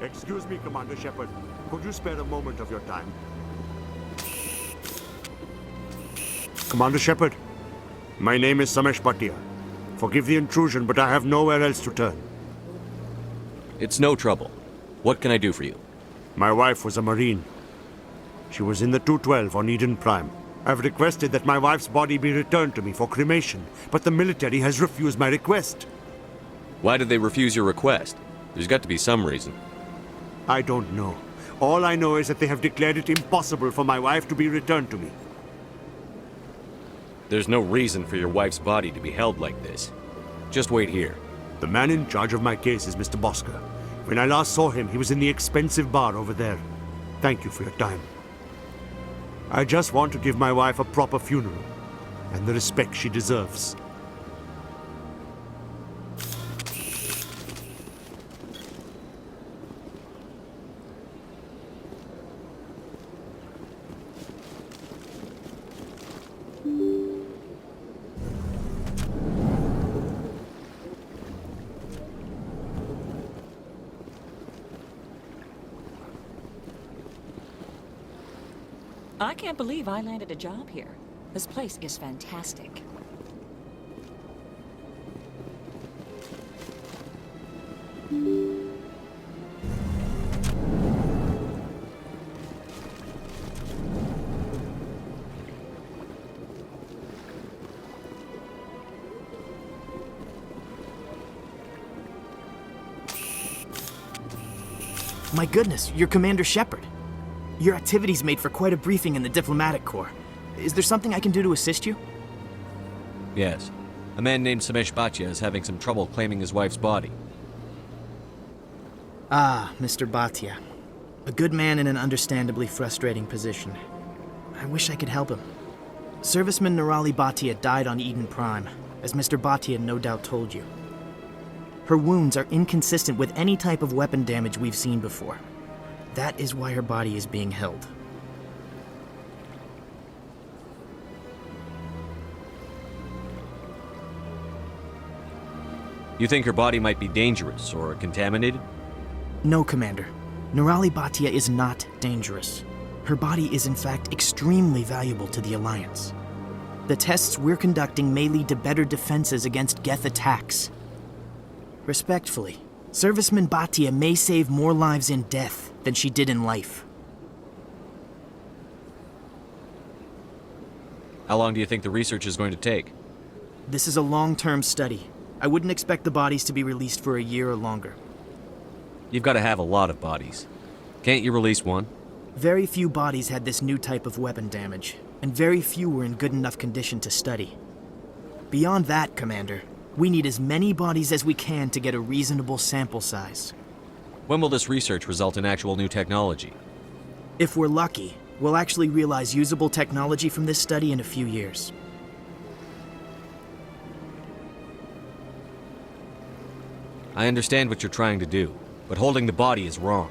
Excuse me, Commander Shepard. Could you spare a moment of your time? Commander Shepard, my name is Samesh Bhatia. Forgive the intrusion, but I have nowhere else to turn. It's no trouble. What can I do for you? My wife was a Marine. She was in the 212 on Eden Prime. I've requested that my wife's body be returned to me for cremation, but the military has refused my request. Why did they refuse your request? There's got to be some reason. I don't know. All I know is that they have declared it impossible for my wife to be returned to me. There's no reason for your wife's body to be held like this. Just wait here. The man in charge of my case is Mr. Bosker. When I last saw him, he was in the expensive bar over there. Thank you for your time. I just want to give my wife a proper funeral, and the respect she deserves. I can't believe I landed a job here. This place is fantastic. My goodness, you're Commander Shepard. Your activities made for quite a briefing in the Diplomatic Corps. Is there something I can do to assist you? Yes. A man named Samesh Bhatia is having some trouble claiming his wife's body. Ah, Mr. Bhatia. A good man in an understandably frustrating position. I wish I could help him. Serviceman Nirali Bhatia died on Eden Prime, as Mr. Bhatia no doubt told you. Her wounds are inconsistent with any type of weapon damage we've seen before. That is why her body is being held. You think her body might be dangerous or contaminated? No, Commander. Nirali Bhatia is not dangerous. Her body is in fact extremely valuable to the Alliance. The tests we're conducting may lead to better defenses against Geth attacks. Respectfully, Serviceman Bhatia may save more lives in death than she did in life. How long do you think the research is going to take? This is a long-term study. I wouldn't expect the bodies to be released for a year or longer. You've got to have a lot of bodies. Can't you release one? Very few bodies had this new type of weapon damage, and very few were in good enough condition to study. Beyond that, Commander, we need as many bodies as we can to get a reasonable sample size. When will this research result in actual new technology? If we're lucky, we'll actually realize usable technology from this study in a few years. I understand what you're trying to do, but holding the body is wrong.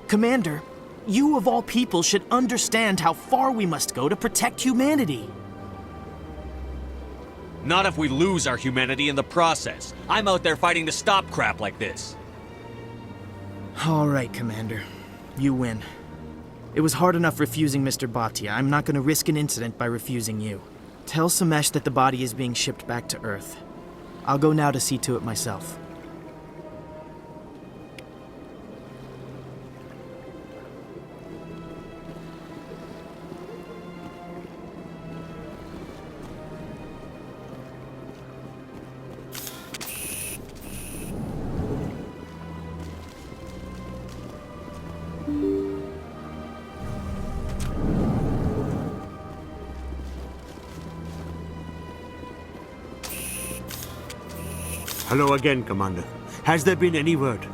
Commander, you of all people should understand how far we must go to protect humanity. Not if we lose our humanity in the process. I'm out there fighting to stop crap like this. All right, Commander. You win. It was hard enough refusing Mr. Bhatia. I'm not going to risk an incident by refusing you. Tell Samesh that the body is being shipped back to Earth. I'll go now to see to it myself. Hello again, Commander. Has there been any word?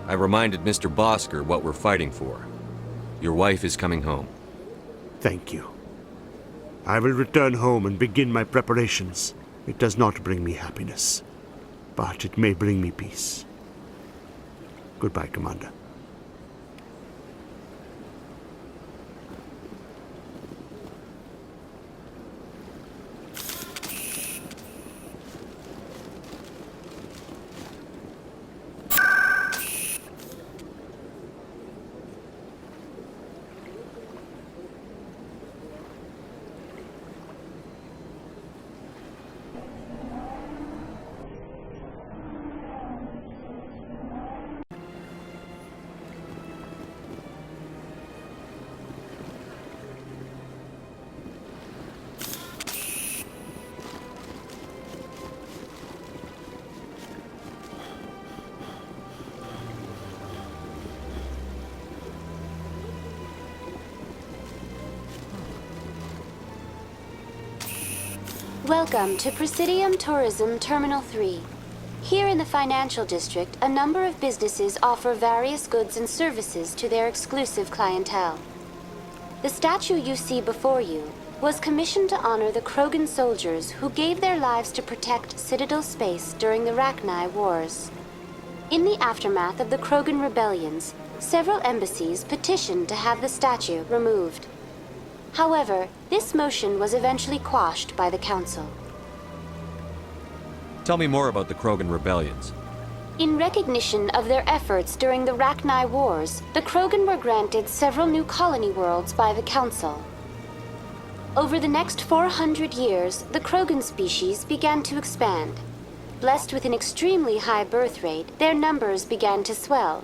I reminded Mr. Bosker what we're fighting for. Your wife is coming home. Thank you. I will return home and begin my preparations. It does not bring me happiness, but it may bring me peace. Goodbye, Commander. Welcome to Presidium Tourism Terminal 3. Here in the financial district, a number of businesses offer various goods and services to their exclusive clientele. The statue you see before you was commissioned to honor the Krogan soldiers who gave their lives to protect Citadel space during the Rachni Wars. In the aftermath of the Krogan rebellions, several embassies petitioned to have the statue removed. However, this motion was eventually quashed by the Council. Tell me more about the Krogan rebellions. In recognition of their efforts during the Rachni Wars, the Krogan were granted several new colony worlds by the Council. Over the next 400 years, the Krogan species began to expand. Blessed with an extremely high birth rate, their numbers began to swell.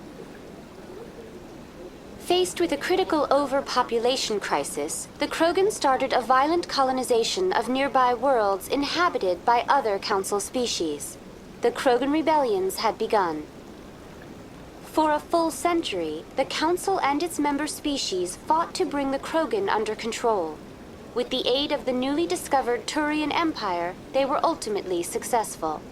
Faced with a critical overpopulation crisis, the Krogan started a violent colonization of nearby worlds inhabited by other Council species. The Krogan rebellions had begun. For a full century, the Council and its member species fought to bring the Krogan under control. With the aid of the newly discovered Turian Empire, they were ultimately successful.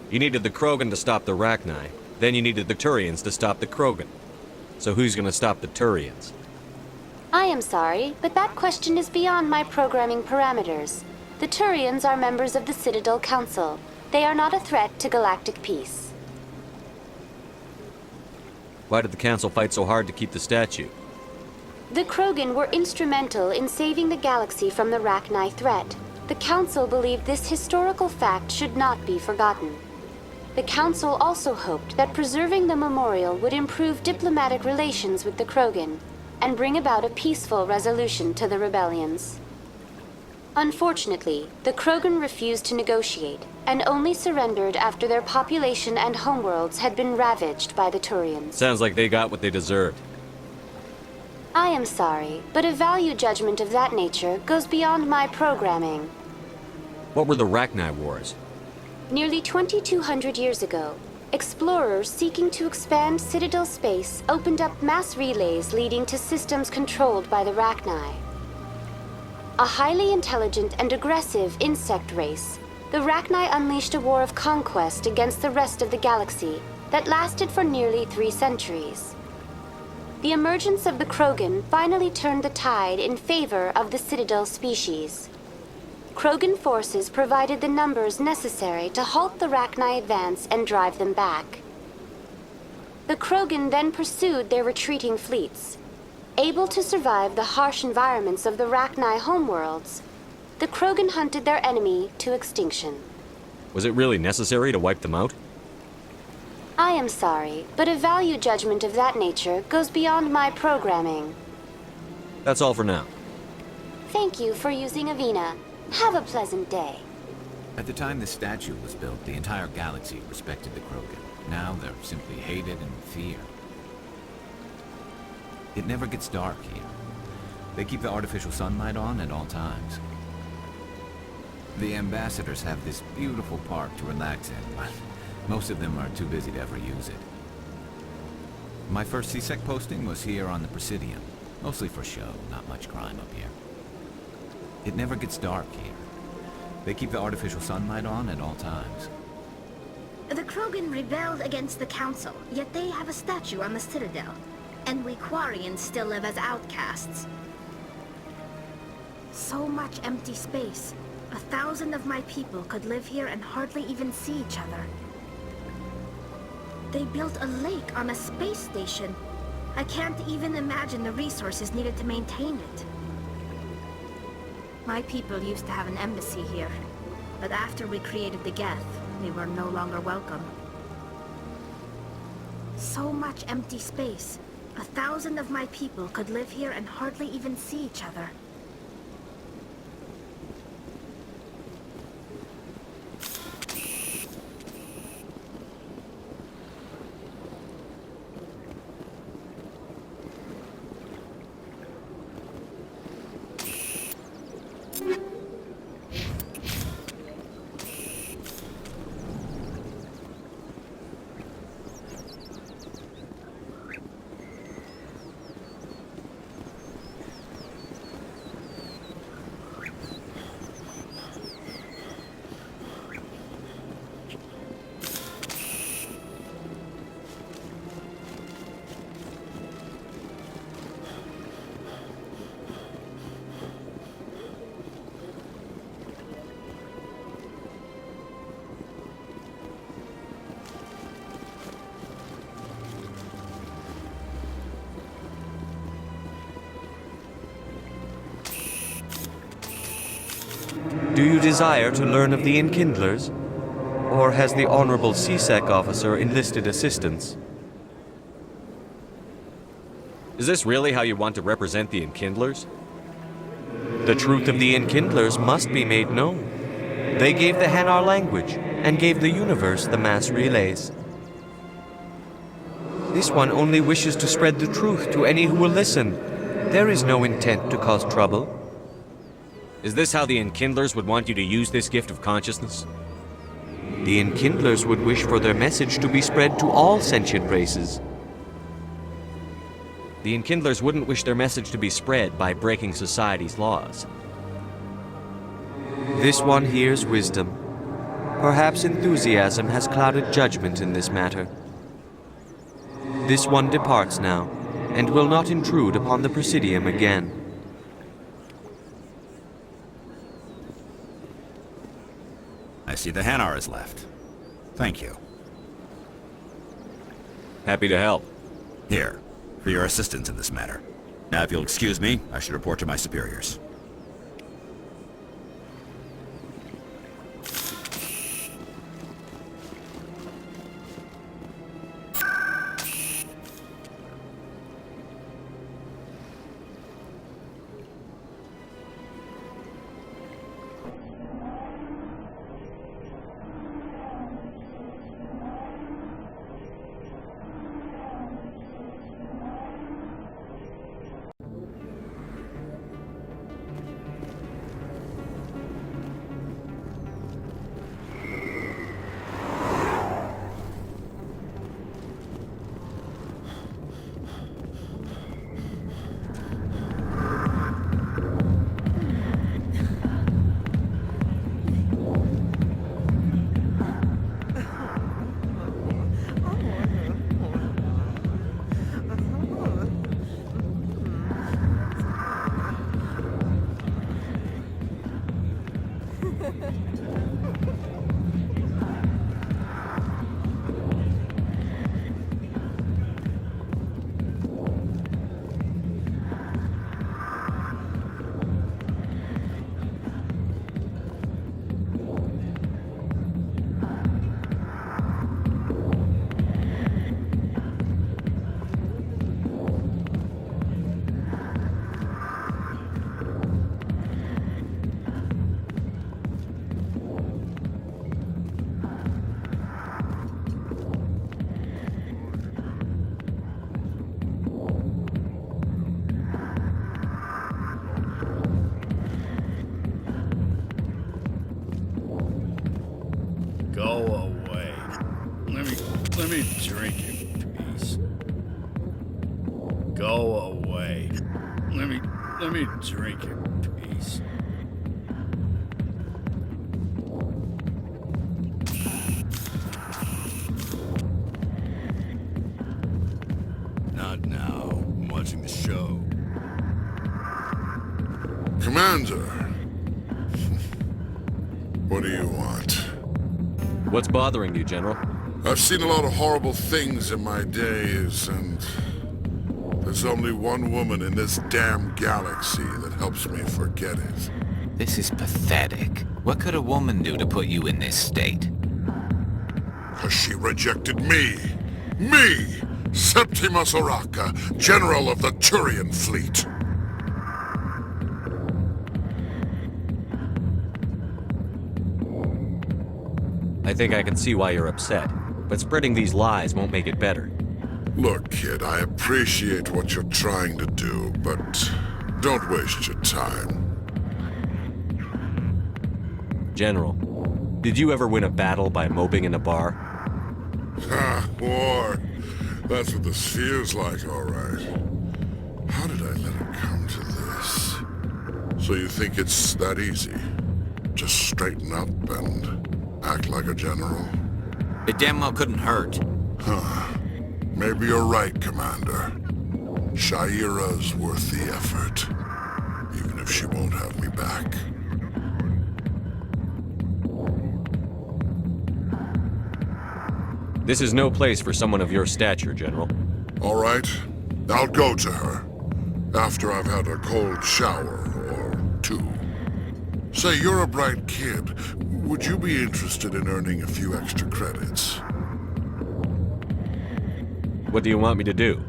You needed the Krogan to stop the Rachni. Then you needed the Turians to stop the Krogan. So who's gonna stop the Turians? I am sorry, but that question is beyond my programming parameters. The Turians are members of the Citadel Council. They are not a threat to galactic peace. Why did the Council fight so hard to keep the statue? The Krogan were instrumental in saving the galaxy from the Rachni threat. The Council believed this historical fact should not be forgotten. The Council also hoped that preserving the memorial would improve diplomatic relations with the Krogan and bring about a peaceful resolution to the rebellions. Unfortunately, the Krogan refused to negotiate and only surrendered after their population and homeworlds had been ravaged by the Turians. Sounds like they got what they deserved. I am sorry, but a value judgment of that nature goes beyond my programming. What were the Rachni Wars? Nearly 2,200 years ago, explorers seeking to expand Citadel space opened up mass relays leading to systems controlled by the Rachni. A highly intelligent and aggressive insect race, the Rachni unleashed a war of conquest against the rest of the galaxy that lasted for nearly 3 centuries. The emergence of the Krogan finally turned the tide in favor of the Citadel species. Krogan forces provided the numbers necessary to halt the Rachni advance and drive them back. The Krogan then pursued their retreating fleets. Able to survive the harsh environments of the Rachni homeworlds, the Krogan hunted their enemy to extinction. Was it really necessary to wipe them out? I am sorry, but a value judgment of that nature goes beyond my programming. That's all for now. Thank you for using Avina. Have a pleasant day. At the time this statue was built, the entire galaxy respected the Krogan. Now they're simply hated and feared. It never gets dark here. They keep the artificial sunlight on at all times. The ambassadors have this beautiful park to relax in, but most of them are too busy to ever use it. My first CSEC posting was here on the Presidium. Mostly for show, not much crime up here. It never gets dark here. They keep the artificial sunlight on at all times. The Krogan rebelled against the Council, yet they have a statue on the Citadel. And we Quarians still live as outcasts. So much empty space. 1,000 of my people could live here and hardly even see each other. They built a lake on a space station. I can't even imagine the resources needed to maintain it. My people used to have an embassy here, but after we created the Geth, they were no longer welcome. So much empty space. 1,000 of my people could live here and hardly even see each other. Do you desire to learn of the Enkindlers? Or has the Honorable CSEC officer enlisted assistance? Is this really how you want to represent the Enkindlers? The truth of the Enkindlers must be made known. They gave the Hanar language, and gave the universe the mass relays. This one only wishes to spread the truth to any who will listen. There is no intent to cause trouble. Is this how the Enkindlers would want you to use this gift of consciousness? The Enkindlers would wish for their message to be spread to all sentient races. The Enkindlers wouldn't wish their message to be spread by breaking society's laws. This one hears wisdom. Perhaps enthusiasm has clouded judgment in this matter. This one departs now, and will not intrude upon the Presidium again. I see the Hanar is left. Thank you. Happy to help. Here, for your assistance in this matter. Now, if you'll excuse me, I should report to my superiors. Go away. Let me drink in peace. Go away. Let me drink in peace. Not now. I'm watching the show. Commander. What do you want? What's bothering you, General? I've seen a lot of horrible things in my days, and there's only one woman in this damn galaxy that helps me forget it. This is pathetic. What could a woman do to put you in this state? 'Cause she rejected me! Me! Septimus Oraka, General of the Turian Fleet! I think I can see why you're upset, but spreading these lies won't make it better. Look, kid, I appreciate what you're trying to do, but don't waste your time. General, did you ever win a battle by moping in a bar? Ha, war. That's what this feels like, all right. How did I let it come to this? So you think it's that easy? Just straighten up and act like a general? It damn well couldn't hurt. Huh. Maybe you're right, Commander. Shaira's worth the effort, even if she won't have me back. This is no place for someone of your stature, General. All right, I'll go to her after I've had a cold shower or two. Say, you're a bright kid. Would you be interested in earning a few extra credits? What do you want me to do?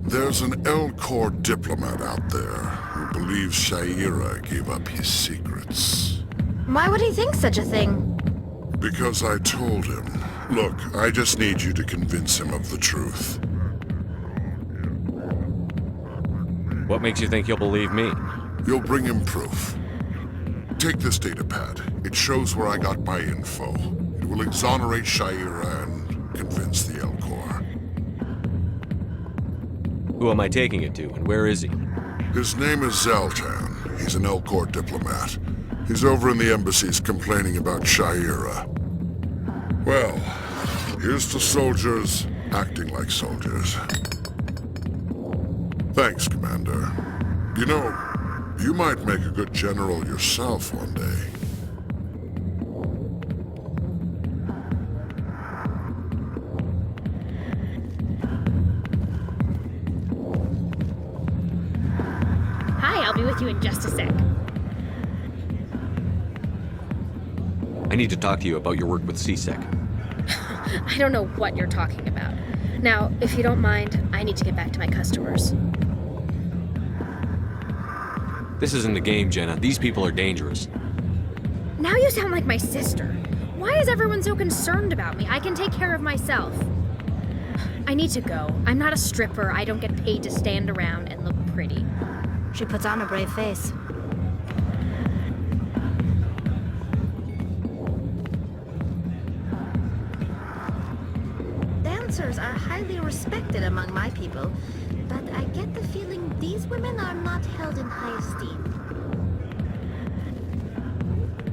There's an L-Corps diplomat out there who believes Shaira gave up his secrets. Why would he think such a thing? Because I told him. Look, I just need you to convince him of the truth. What makes you think he'll believe me? You'll bring him proof. Take this datapad. It shows where I got my info. It will exonerate Shaira and convince the L-Corps. Who am I taking it to, and where is he? His name is Zaltan. He's an L-Corps diplomat. He's over in the embassies complaining about Shaira. Well, here's to soldiers acting like soldiers. Thanks, Commander. You know, you might make a good general yourself one day. Hi, I'll be with you in just a sec. I need to talk to you about your work with CSEC. I don't know what you're talking about. Now, if you don't mind, I need to get back to my customers. This isn't a game, Jenna. These people are dangerous. Now you sound like my sister. Why is everyone so concerned about me? I can take care of myself. I need to go. I'm not a stripper. I don't get paid to stand around and look pretty. She puts on a brave face. Dancers are highly respected among my people, but I get the feeling these women are not held in high esteem.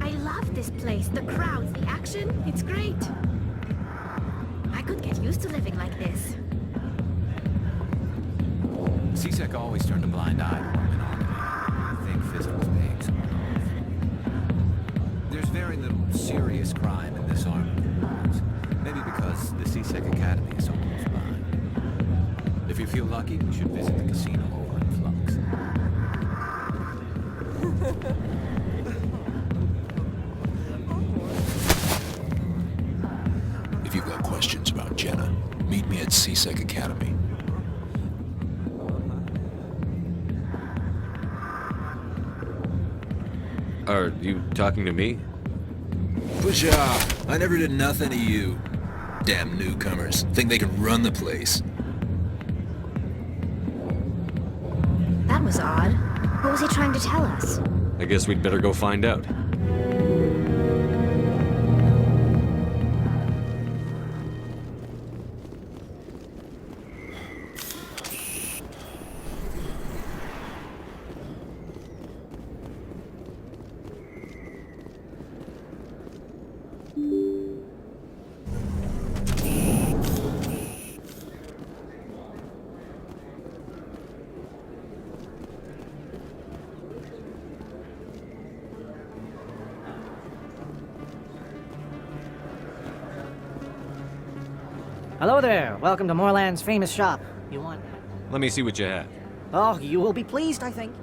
I love this place, the crowds, the action, it's great. I could get used to living like this. CSEC always turned a blind eye to women army. I think physical's paying someone off. There's very little serious crime in this army. Maybe because the CSEC Academy is so close by. If you feel lucky, you should visit the casino over in Flux. If you've got questions about Jenna, meet me at CSEC Academy. Are you talking to me? Push off. I never did nothing to you. Damn newcomers. Think they can run the place. That was odd. What was he trying to tell us? I guess we'd better go find out. Hello there. Welcome to Moorland's famous shop. You want? Let me see what you have. Oh, you will be pleased, I think.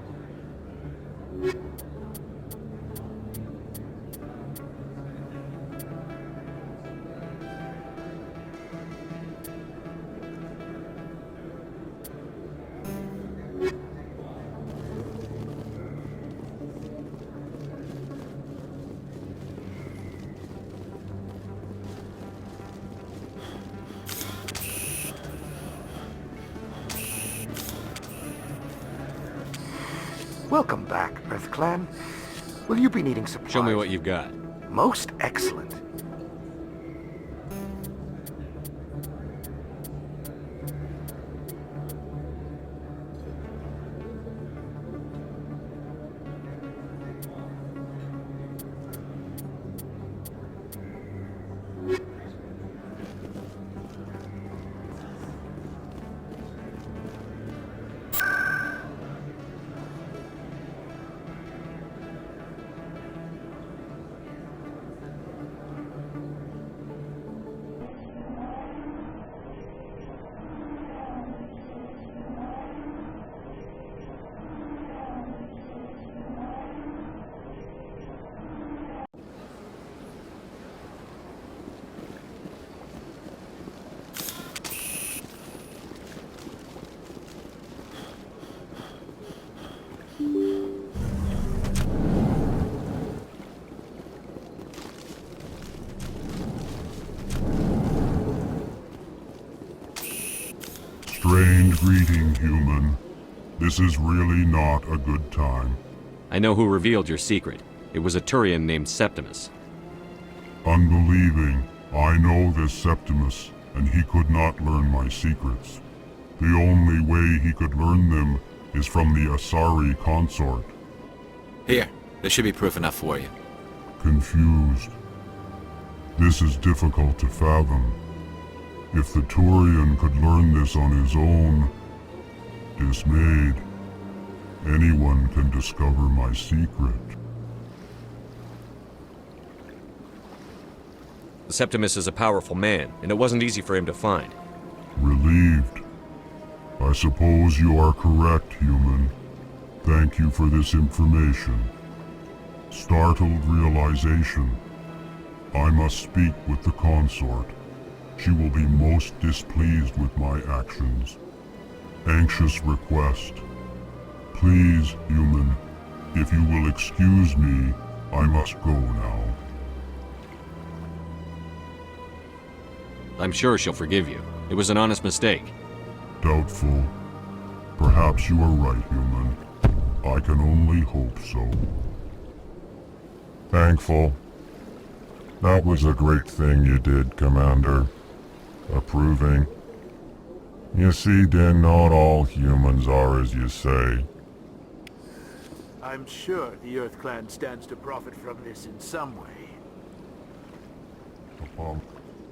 Welcome back, Earth Clan. Will you be needing supplies? Show me what you've got. Most excellent. strained greeting, human. This is really not a good time. I know who revealed your secret. It was a Turian named Septimus. Unbelieving, I know this Septimus, and he could not learn my secrets. The only way he could learn them is from the Asari consort. Here, this should be proof enough for you. Confused. This is difficult to fathom. If the Turian could learn this on his own, dismayed, anyone can discover my secret. Septimus is a powerful man, and it wasn't easy for him to find. Relieved. I suppose you are correct, human. Thank you for this information. Startled realization. I must speak with the consort. She will be most displeased with my actions. Anxious request. Please, human, if you will excuse me, I must go now. I'm sure she'll forgive you. It was an honest mistake. Doubtful. Perhaps you are right, human. I can only hope so. Thankful. That was a great thing you did, Commander. Approving. You see, then not all humans are as you say. I'm sure the Earth Clan stands to profit from this in some way.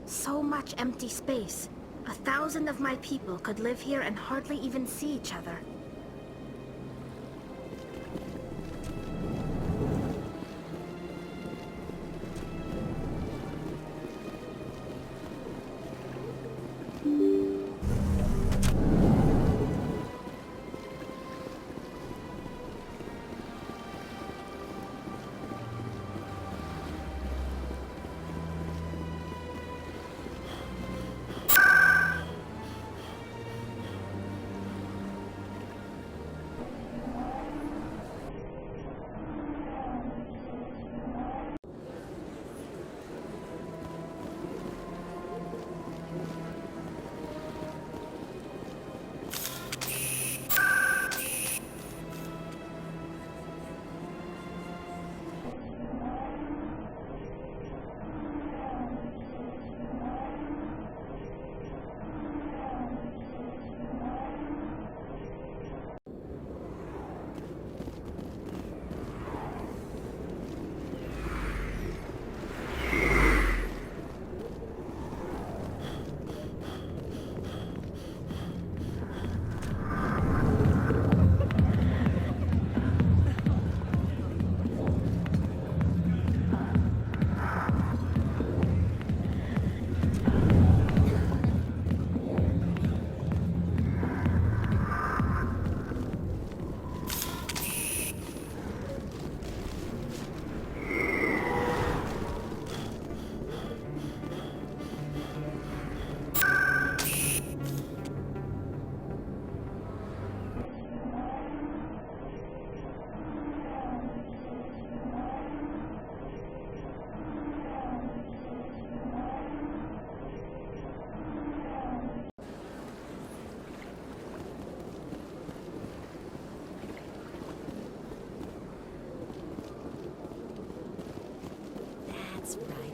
So much empty space. 1,000 of my people could live here and hardly even see each other.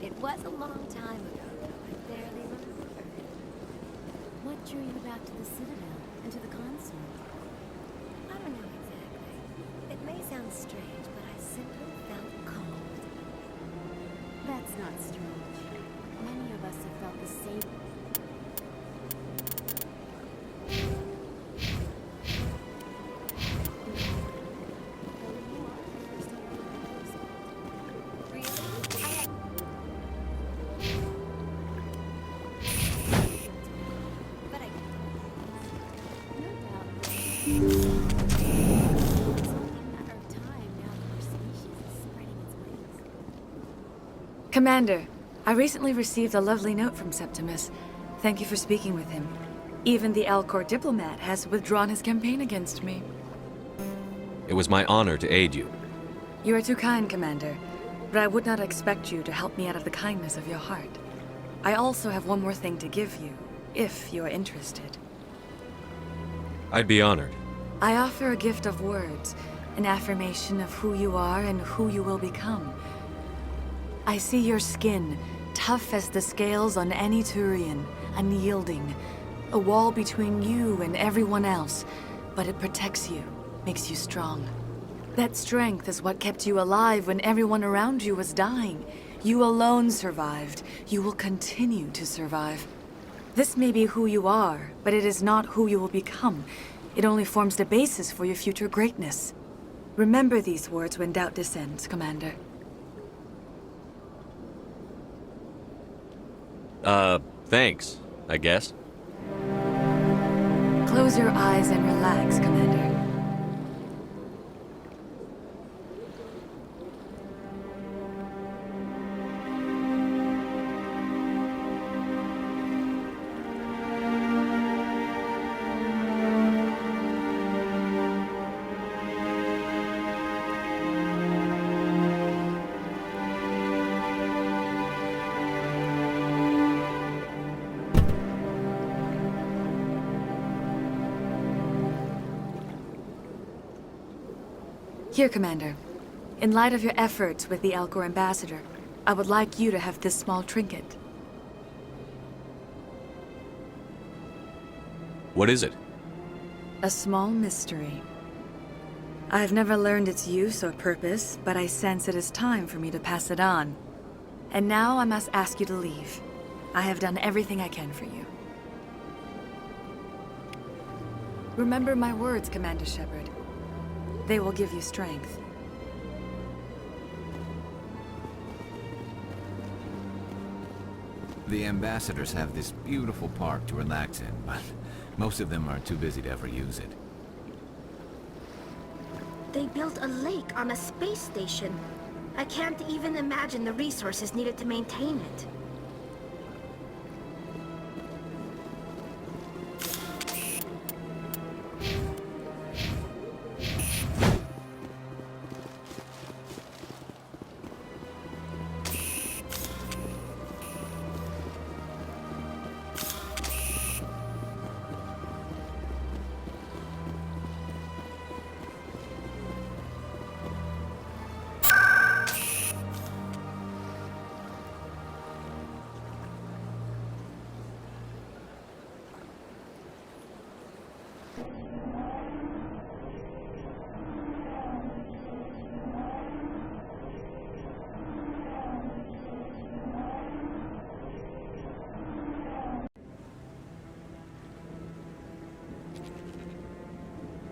It was a long time ago, though. I barely remember. What drew you back to the Citadel and to the console? I don't know exactly. It may sound strange, but I simply felt cold. That's not strange. Many of us have felt the same. Commander, I recently received a lovely note from Septimus. Thank you for speaking with him. Even the Alcor diplomat has withdrawn his campaign against me. It was my honor to aid you. You are too kind, Commander, but I would not expect you to help me out of the kindness of your heart. I also have one more thing to give you, if you are interested. I'd be honored. I offer a gift of words, an affirmation of who you are and who you will become. I see your skin, tough as the scales on any Turian, unyielding, a wall between you and everyone else, but it protects you, makes you strong. That strength is what kept you alive when everyone around you was dying. You alone survived. You will continue to survive. This may be who you are, but it is not who you will become. It only forms the basis for your future greatness. Remember these words when doubt descends, Commander. Thanks, I guess. Close your eyes and relax, Commander. Here, Commander. In light of your efforts with the Alcor ambassador, I would like you to have this small trinket. What is it? A small mystery. I've never learned its use or purpose, but I sense it is time for me to pass it on. And now I must ask you to leave. I have done everything I can for you. Remember my words, Commander Shepard. They will give you strength. The ambassadors have this beautiful park to relax in, but most of them are too busy to ever use it. They built a lake on a space station. I can't even imagine the resources needed to maintain it.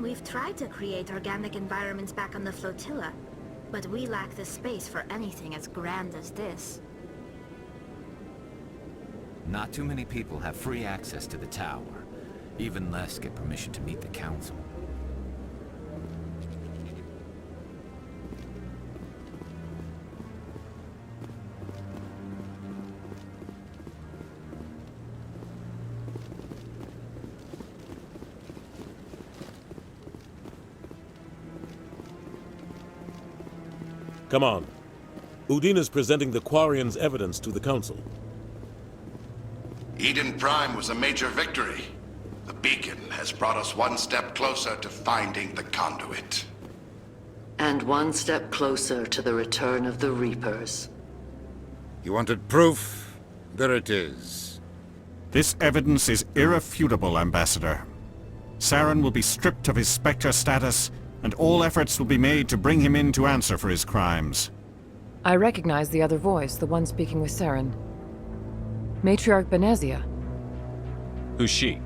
We've tried to create organic environments back on the flotilla, but we lack the space for anything as grand as this. Not too many people have free access to the tower. Even less get permission to meet the council. Come on. Udina's presenting the Quarians' evidence to the Council. Eden Prime was a major victory. The beacon has brought us one step closer to finding the conduit. And one step closer to the return of the Reapers. You wanted proof? There it is. This evidence is irrefutable, Ambassador. Saren will be stripped of his Spectre status, and all efforts will be made to bring him in to answer for his crimes. I recognize the other voice, the one speaking with Saren. Matriarch Benezia. Who's she?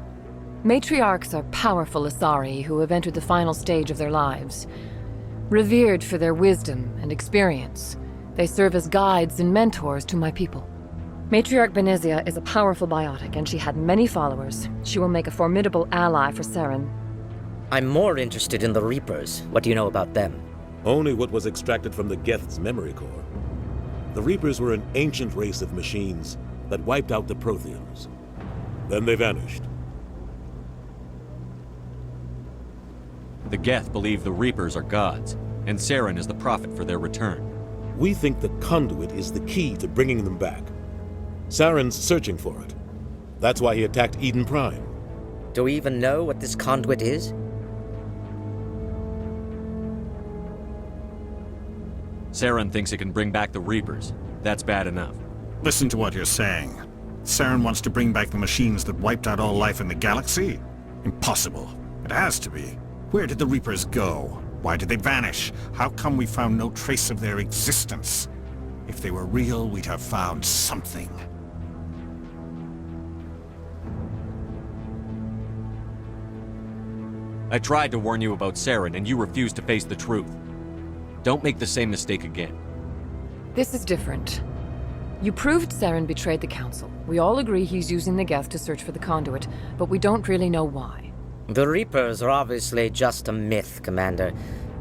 Matriarchs are powerful Asari who have entered the final stage of their lives. Revered for their wisdom and experience, they serve as guides and mentors to my people. Matriarch Benezia is a powerful biotic, and she had many followers. She will make a formidable ally for Saren. I'm more interested in the Reapers. What do you know about them? Only what was extracted from the Geth's memory core. The Reapers were an ancient race of machines that wiped out the Protheans. Then they vanished. The Geth believe the Reapers are gods, and Saren is the prophet for their return. We think the conduit is the key to bringing them back. Saren's searching for it. That's why he attacked Eden Prime. Do we even know what this conduit is? Saren thinks it can bring back the Reapers. That's bad enough. Listen to what you're saying. Saren wants to bring back the machines that wiped out all life in the galaxy? Impossible. It has to be. Where did the Reapers go? Why did they vanish? How come we found no trace of their existence? If they were real, we'd have found something. I tried to warn you about Saren, and you refused to face the truth. Don't make the same mistake again. This is different. You proved Saren betrayed the Council. We all agree he's using the Geth to search for the conduit, but we don't really know why. The Reapers are obviously just a myth, Commander.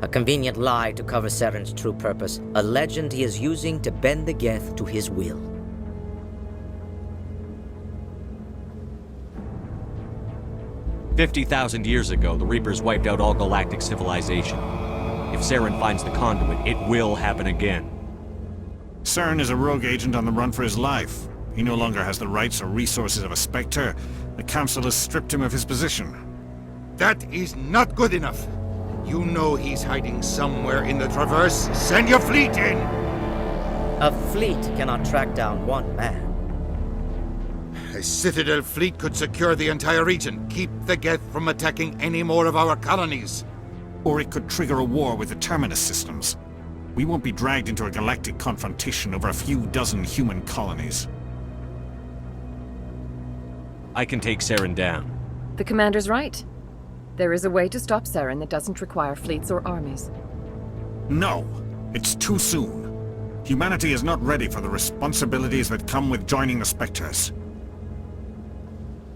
A convenient lie to cover Saren's true purpose. A legend he is using to bend the Geth to his will. "50,000 years ago, the Reapers wiped out all galactic civilization. If Saren finds the conduit, it will happen again." Saren is a rogue agent on the run for his life. He no longer has the rights or resources of a Spectre. The Council has stripped him of his position. That is not good enough. You know he's hiding somewhere in the Traverse. Send your fleet in! A fleet cannot track down one man. A Citadel fleet could secure the entire region, keep the Geth from attacking any more of our colonies. Or it could trigger a war with the Terminus systems. We won't be dragged into a galactic confrontation over a few dozen human colonies. I can take Saren down. The Commander's right. There is a way to stop Saren that doesn't require fleets or armies. No! It's too soon. Humanity is not ready for the responsibilities that come with joining the Spectres.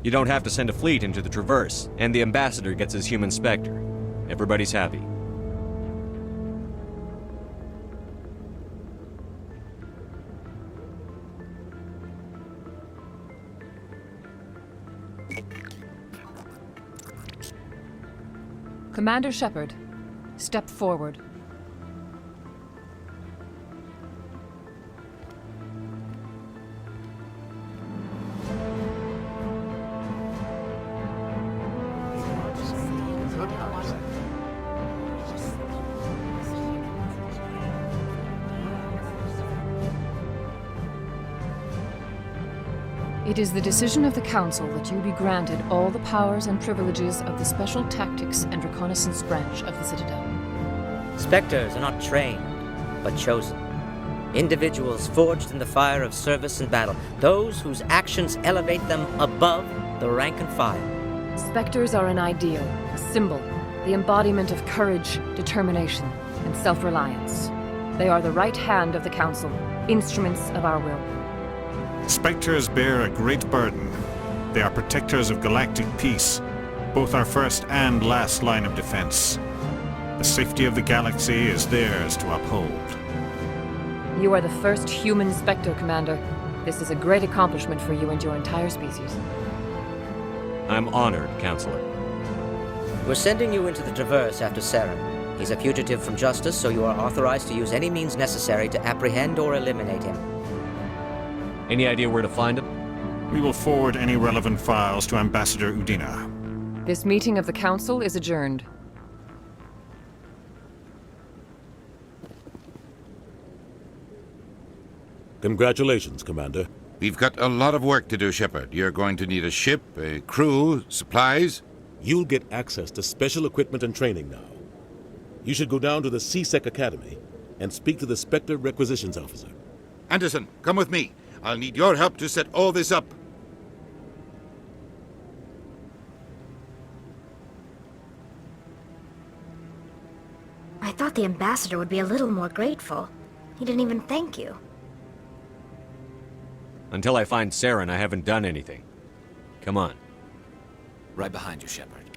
You don't have to send a fleet into the Traverse, and the Ambassador gets his human Spectre. Everybody's happy. Commander Shepard, step forward. It is the decision of the Council that you be granted all the powers and privileges of the Special Tactics and Reconnaissance Branch of the Citadel. Spectres are not trained, but chosen. Individuals forged in the fire of service and battle. Those whose actions elevate them above the rank and file. Spectres are an ideal, a symbol, the embodiment of courage, determination, and self-reliance. They are the right hand of the Council, instruments of our will. Spectres bear a great burden. They are protectors of galactic peace, both our first and last line of defense. The safety of the galaxy is theirs to uphold. You are the first human Spectre, Commander. This is a great accomplishment for you and your entire species. I'm honored, Counselor. We're sending you into the Traverse after Saren. He's a fugitive from justice, so you are authorized to use any means necessary to apprehend or eliminate him. Any idea where to find him? We will forward any relevant files to Ambassador Udina. This meeting of the Council is adjourned. Congratulations, Commander. We've got a lot of work to do, Shepard. You're going to need a ship, a crew, supplies. You'll get access to special equipment and training now. You should go down to the C-Sec Academy and speak to the Spectre Requisitions Officer. Anderson, come with me. I'll need your help to set all this up. I thought the Ambassador would be a little more grateful. He didn't even thank you. Until I find Saren, I haven't done anything. Come on. Right behind you, Shepard.